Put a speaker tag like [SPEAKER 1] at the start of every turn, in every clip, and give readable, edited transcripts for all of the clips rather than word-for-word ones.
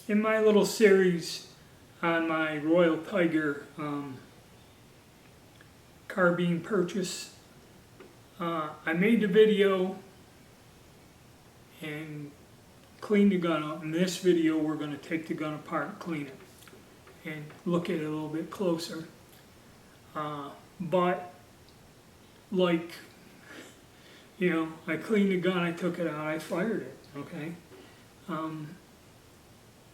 [SPEAKER 1] In my little series on my Royal Tiger carbine purchase, I made the video and cleaned the gun up. In this video we're going to take the gun apart and clean it and look at it a little bit closer. But like, you know, I cleaned the gun, I took it out, I fired it, okay?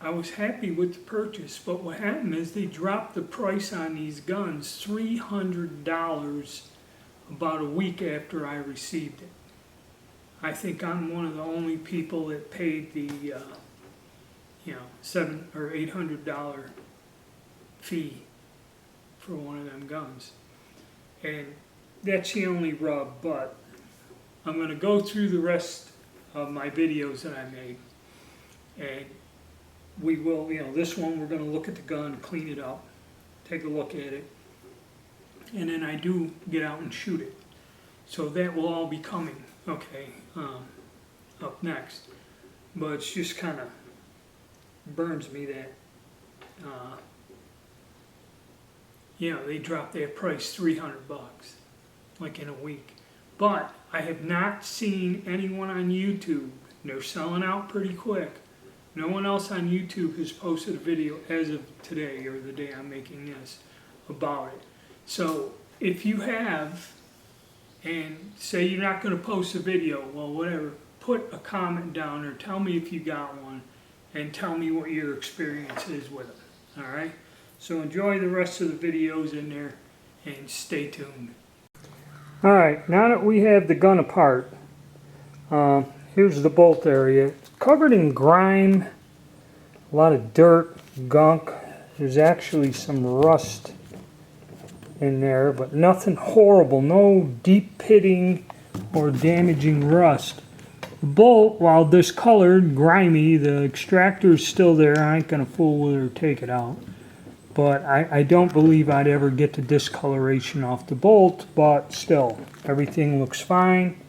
[SPEAKER 1] I was happy with the purchase, but what happened is they dropped the price on these guns $300 about a week after I received it. I think I'm one of the only people that paid the, you know, $700 or $800 fee for one of them guns. And that's the only rub, but I'm going to go through the rest of my videos that I made. And we will, you know, this one we're going to look at the gun, clean it up, take a look at it, and then I do get out and shoot it. So that will all be coming, okay, up next. But it's just kind of burns me that, you know, they dropped their price $300, like in a week. But I have not seen anyone on YouTube, they're selling out pretty quick. No one else on YouTube has posted a video as of today, or the day I'm making this, about it. So if you have, and say you're not going to post a video, well, whatever, put a comment down or tell me if you got one, and tell me what your experience is with it. Alright? So enjoy the rest of the videos in there, and stay tuned. Alright, now that we have the gun apart, here's the bolt area. It's covered in grime, a lot of dirt, gunk. There's actually some rust in there, but nothing horrible. No deep pitting or damaging rust. The bolt, while discolored, grimy, the extractor is still there. I ain't going to fool with it or take it out. But I don't believe I'd ever get the discoloration off the bolt, but still, everything looks fine.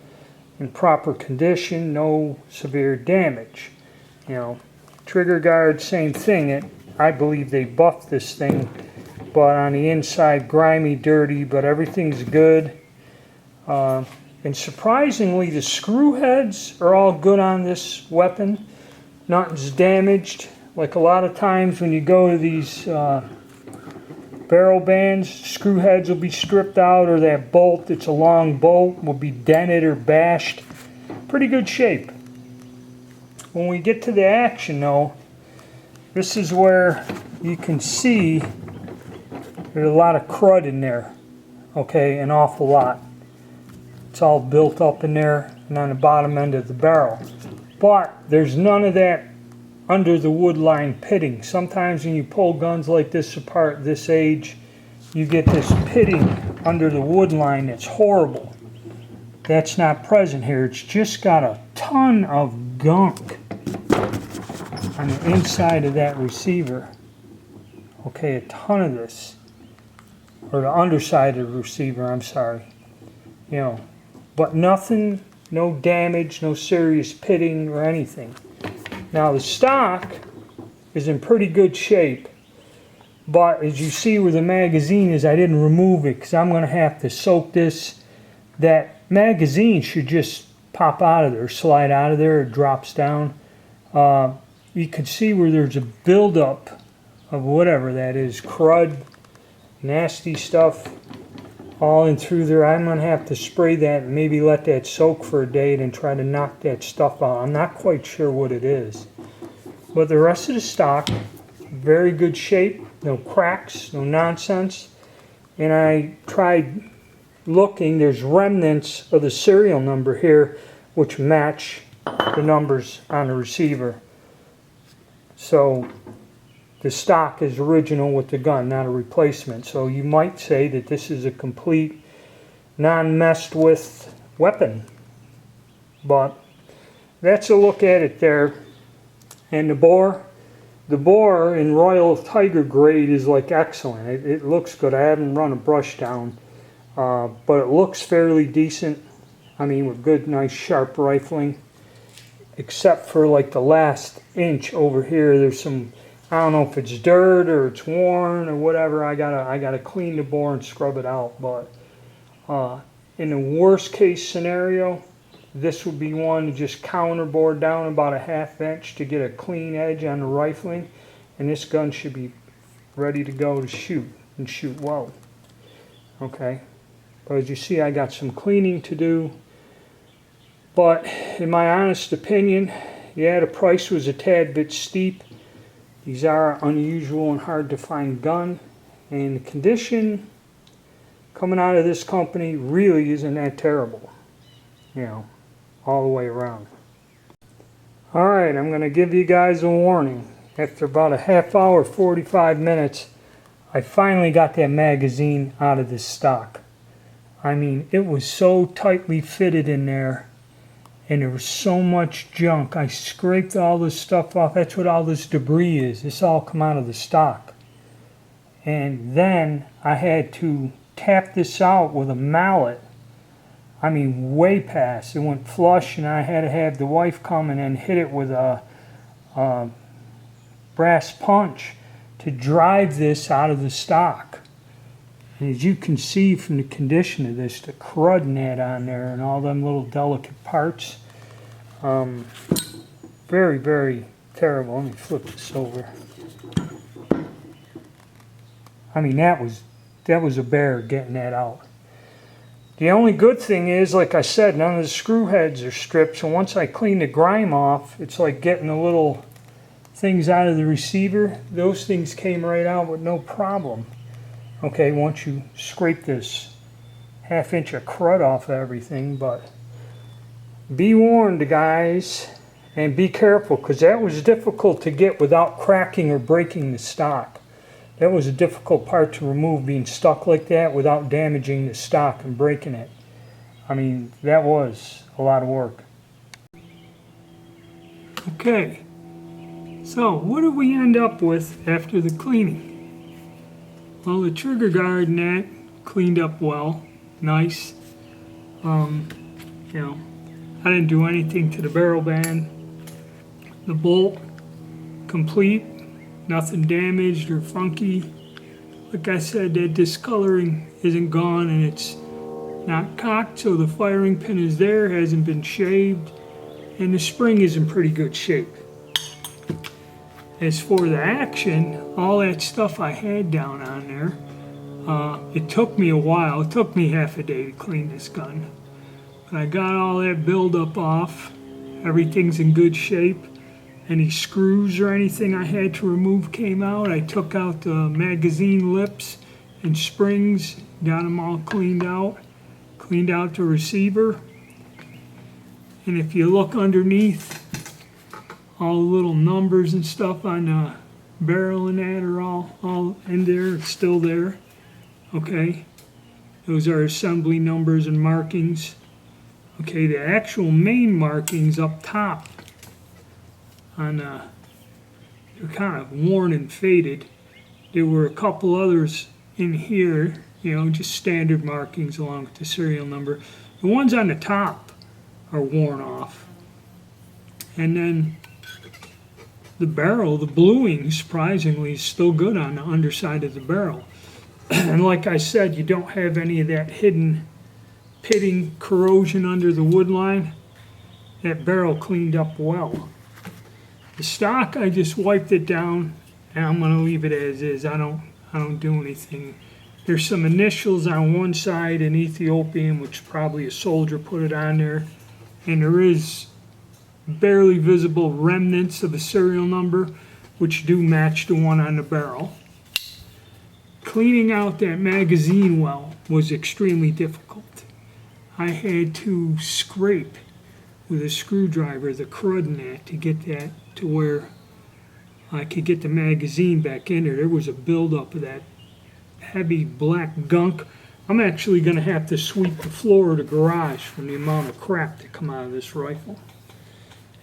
[SPEAKER 1] In proper condition, no severe damage. You know, trigger guard, same thing. I believe they buffed this thing, but on the inside, grimy, dirty, but everything's good. And surprisingly, the screw heads are all good on this weapon. Nothing's damaged. Like a lot of times when you go to these barrel bands, screw heads will be stripped out, or that bolt, it's a long bolt, will be dented or bashed. Pretty good shape. When we get to the action though, this is where you can see there's a lot of crud in there. Okay, an awful lot. It's all built up in there and on the bottom end of the barrel. But there's none of that under the wood line pitting. Sometimes when you pull guns like this apart this age, you get this pitting under the wood line that's horrible. That's not present here. It's just got a ton of gunk on the inside of that receiver. Okay, a ton of this. Or the underside of the receiver, I'm sorry. You know, but nothing, no damage, no serious pitting or anything. Now the stock is in pretty good shape, but as you see where the magazine is, I didn't remove it because I'm going to have to soak this. That magazine should just pop out of there, slide out of there, it drops down. You can see where there's a buildup of whatever that is, crud, nasty stuff, all in through there. I'm going to have to spray that and maybe let that soak for a day and try to knock that stuff out. I'm not quite sure what it is. But the rest of the stock, very good shape, no cracks, no nonsense. And I tried looking, there's remnants of the serial number here which match the numbers on the receiver. So the stock is original with the gun, not a replacement. So you might say that this is a complete non-messed with weapon. But that's a look at it there. And the bore in Royal Tiger grade is like excellent. It looks good. I haven't run a brush down, but it looks fairly decent. I mean, with good, nice, sharp rifling. except for like the last inch over here. There's some, I don't know if it's dirt or it's worn or whatever. I gotta clean the bore and scrub it out. But in the worst case scenario, this would be one to just counterbore down about a 1/2 inch to get a clean edge on the rifling, and this gun should be ready to go to shoot and shoot well. Okay, but as you see, I got some cleaning to do. But in my honest opinion, yeah, the price was a tad bit steep. These are unusual and hard to find gun, and the condition coming out of this company really isn't that terrible, you know, all the way around. Alright, I'm going to give you guys a warning. After about a 1/2 hour, 45 minutes, I finally got that magazine out of this stock. I mean, it was so tightly fitted in there, and there was so much junk. I scraped all this stuff off. That's what all this debris is. This all come out of the stock. And then I had to tap this out with a mallet. I mean, way past. It went flush, and I had to have the wife come and then hit it with a brass punch to drive this out of the stock. And as you can see from the condition of this, the crud and that on there and all them little delicate parts, very, very terrible. Let me flip this over. I mean, that was a bear getting that out. The only good thing is, like I said, none of the screw heads are stripped, so once I clean the grime off, it's like getting the little things out of the receiver. Those things came right out with no problem. Okay, once you scrape this 1/2 inch of crud off of everything. But be warned, guys, and be careful, because that was difficult to get without cracking or breaking the stock. That was a difficult part to remove, being stuck like that without damaging the stock and breaking it. I mean, that was a lot of work. Okay, so what did we end up with after the cleaning? Well, the trigger guard and that cleaned up well, nice. You know, I didn't do anything to the barrel band. The bolt, complete. Nothing damaged or funky. Like I said, that discoloring isn't gone, and it's not cocked, so the firing pin is there, hasn't been shaved, and the spring is in pretty good shape. As for the action, all that stuff I had down on there, it took me a while. It took me 1/2 a day to clean this gun. But I got all that buildup off. Everything's in good shape. Any screws or anything I had to remove came out. I took out the magazine lips and springs, got them all cleaned out the receiver. And if you look underneath, all the little numbers and stuff on the barrel and that are all in there. It's still there. Okay, those are assembly numbers and markings. Okay, the actual main markings up top, they're kind of worn and faded. There were a couple others in here, you know, just standard markings along with the serial number. The ones on the top are worn off. And then the barrel, the bluing, surprisingly, is still good on the underside of the barrel. And like I said, you don't have any of that hidden pitting corrosion under the wood line. That barrel cleaned up well. The stock, I just wiped it down, and I'm going to leave it as is. I don't do anything. There's some initials on one side in Ethiopian, which probably a soldier put it on there, and there is barely visible remnants of a serial number, which do match the one on the barrel. Cleaning out that magazine well was extremely difficult. I had to scrape with a screwdriver the crud in that to get that to where I could get the magazine back in there. There was a buildup of that heavy black gunk. I'm actually going to have to sweep the floor of the garage from the amount of crap that come out of this rifle.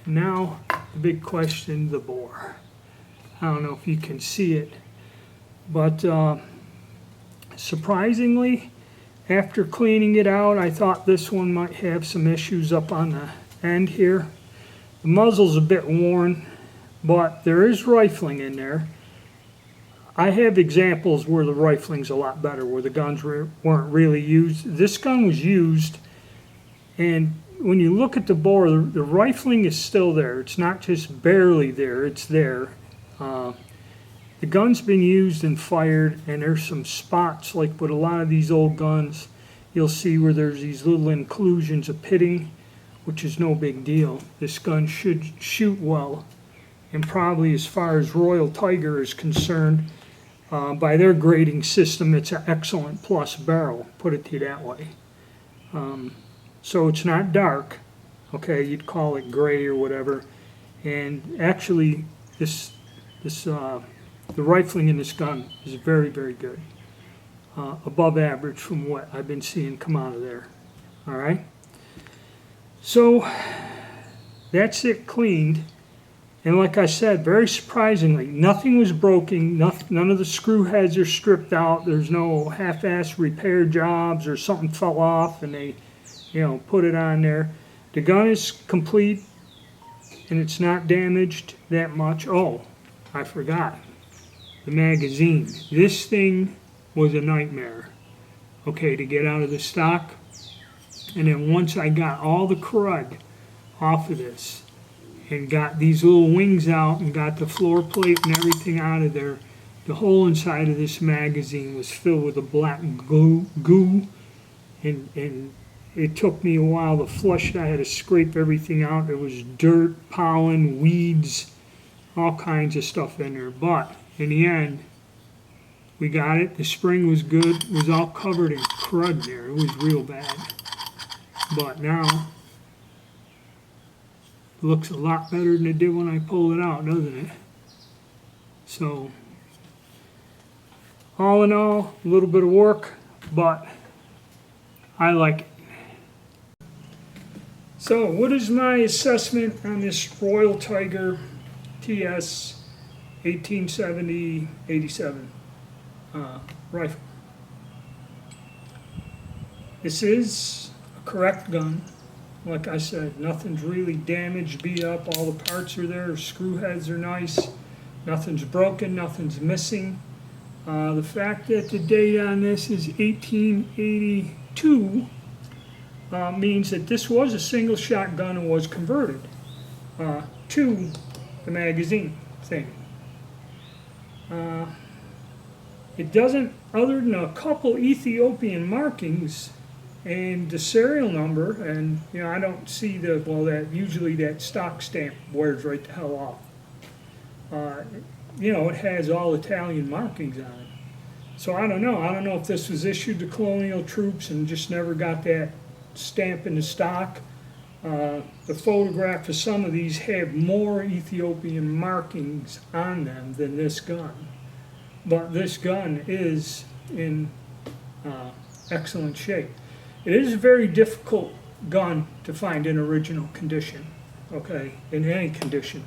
[SPEAKER 1] And now, the big question, the bore. I don't know if you can see it, but surprisingly, after cleaning it out, I thought this one might have some issues up on the end here. The muzzle's a bit worn, but there is rifling in there. I have examples where the rifling's a lot better, where the guns weren't really used. This gun was used, and when you look at the bore, the rifling is still there. It's not just barely there, it's there. The gun's been used and fired, and there's some spots, like with a lot of these old guns, you'll see where there's these little inclusions of pitting, which is no big deal. This gun should shoot well, and probably as far as Royal Tiger is concerned, by their grading system, it's an excellent plus barrel, put it to you that way. So it's not dark, okay, you'd call it gray or whatever, and actually the rifling in this gun is very, very good. Above average from what I've been seeing come out of there. All right. So that's it cleaned. And like I said, very surprisingly, nothing was broken. None of the screw heads are stripped out. There's no half-ass repair jobs or something fell off and they, put it on there. The gun is complete and it's not damaged that much. Oh, I forgot. The magazine. This thing was a nightmare, okay, to get out of the stock. And then once I got all the crud off of this and got these little wings out and got the floor plate and everything out of there, the whole inside of this magazine was filled with a black goo, and it took me a while to flush it. I had to scrape everything out. There was dirt, pollen, weeds, all kinds of stuff in there. But in the end, we got it. The spring was good. It was all covered in crud there. It was real bad. But now, it looks a lot better than it did when I pulled it out, doesn't it? So, all in all, a little bit of work, but I like it. So, what is my assessment on this Royal Tiger TS 1870-87 rifle? This is a correct gun. Like I said, nothing's really damaged, beat up. All the parts are there. Screw heads are nice. Nothing's broken. Nothing's missing. The fact that the date on this is 1882 means that this was a single shot gun and was converted to the magazine thing. It doesn't, other than a couple Ethiopian markings and the serial number, and I don't see that usually that stock stamp wears right the hell off. It has all Italian markings on it. So I don't know if this was issued to colonial troops and just never got that stamp in the stock. The photograph of some of these have more Ethiopian markings on them than this gun. But this gun is in excellent shape. It is a very difficult gun to find in original condition, okay, in any condition.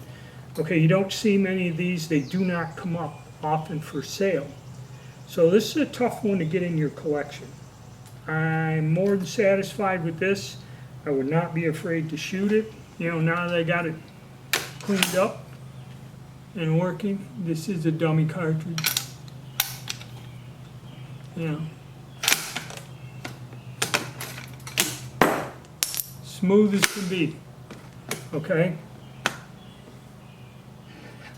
[SPEAKER 1] Okay, you don't see many of these. They do not come up often for sale. So this is a tough one to get in your collection. I'm more than satisfied with this. I would not be afraid to shoot it. Now that I got it cleaned up and working, this is a dummy cartridge. Smooth as can be, okay?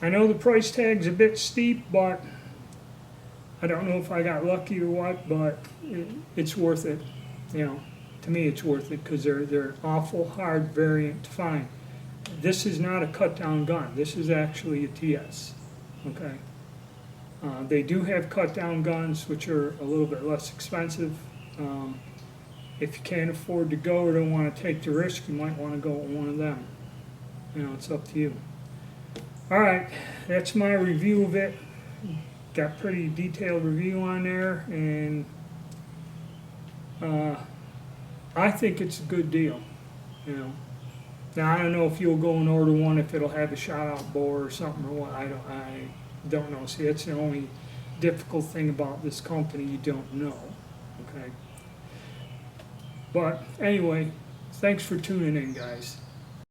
[SPEAKER 1] I know the price tag's a bit steep, but I don't know if I got lucky or what, but it's worth it. To me it's worth it because they're an awful hard variant to find. This is not a cut down gun. This is actually a TS, okay? They do have cut down guns which are a little bit less expensive. If you can't afford to go or don't want to take the risk, you might want to go with one of them. It's up to you. Alright, that's my review of it. Got pretty detailed review on there, and I think it's a good deal. Now I don't know if you'll go and order one if it'll have a shot out bore or something or what. I don't know. See, that's the only difficult thing about this company. You don't know. Okay. But anyway, thanks for tuning in, guys.